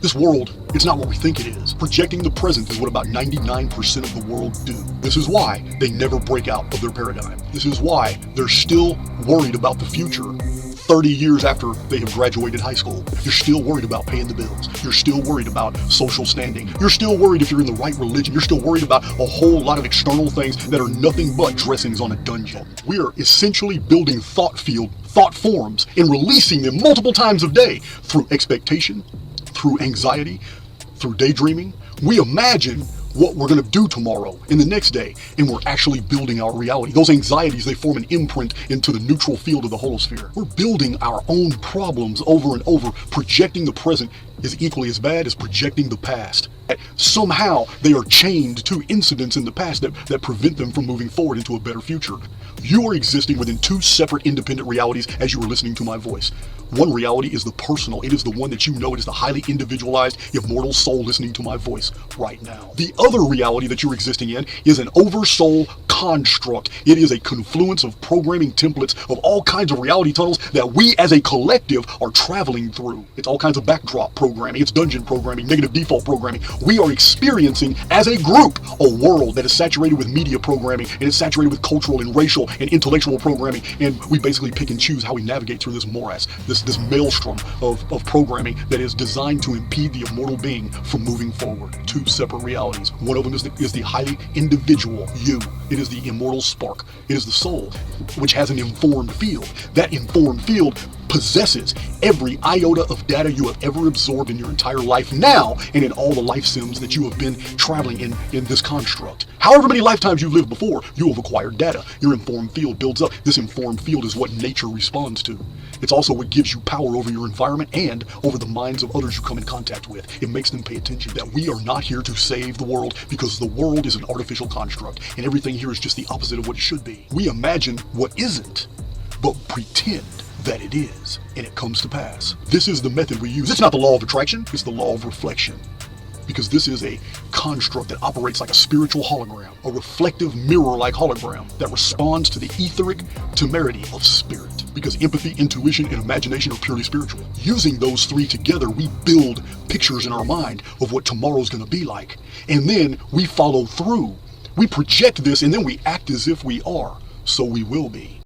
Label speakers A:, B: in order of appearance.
A: This world, it's not what we think it is. Projecting the present is what about 99% of the world do. This is why they never break out of their paradigm. This is why they're still worried about the future 30 years after they have graduated high school. You're still worried about paying the bills. You're still worried about social standing. You're still worried if you're in the right religion. You're still worried about a whole lot of external things that are nothing but dressings on a dungeon. We are essentially building thought forms, and releasing them multiple times a day through expectation, through anxiety, through daydreaming. We imagine what we're going to do tomorrow and the next day, and we're actually building our reality. Those anxieties, they form an imprint into the neutral field of the holosphere. We're building our own problems over and over. Projecting the present is equally as bad as projecting the past. Somehow they are chained to incidents in the past that prevent them from moving forward into a better future. You are existing within two separate independent realities as you are listening to my voice. One reality is the personal. It is the one that you know. It is the highly individualized, immortal soul listening to my voice right now. The other reality that you're existing in is an oversoul construct. It is a confluence of programming templates of all kinds of reality tunnels that we as a collective are traveling through. It's all kinds of backdrop programming. It's dungeon programming, negative default programming. We are experiencing as a group a world that is saturated with media programming, and it's saturated with cultural and racial and intellectual programming, and we basically pick and choose how we navigate through this morass, this maelstrom of programming that is designed to impede the immortal being from moving forward. Two separate realities. One of them is the highly individual you. It is the immortal spark. It is the soul, which has an informed field. That informed field possesses every iota of data you have ever absorbed in your entire life now, and in all the life sims that you have been traveling in this construct. However many lifetimes you've lived before, you have acquired data. Your informed field builds up. This informed field is what nature responds to. It's also what gives you power over your environment and over the minds of others you come in contact with. It makes them pay attention that we are not here to save the world, because the world is an artificial construct, and everything here is just the opposite of what it should be. We imagine what isn't, but pretend that it is, and it comes to pass. This is the method we use. It's not the law of attraction, it's the law of reflection. Because this is a construct that operates like a spiritual hologram, a reflective mirror-like hologram that responds to the etheric temerity of spirit. Because empathy, intuition, and imagination are purely spiritual. Using those three together, we build pictures in our mind of what tomorrow's gonna be like. And then we follow through. We project this, and then we act as if we are, so we will be.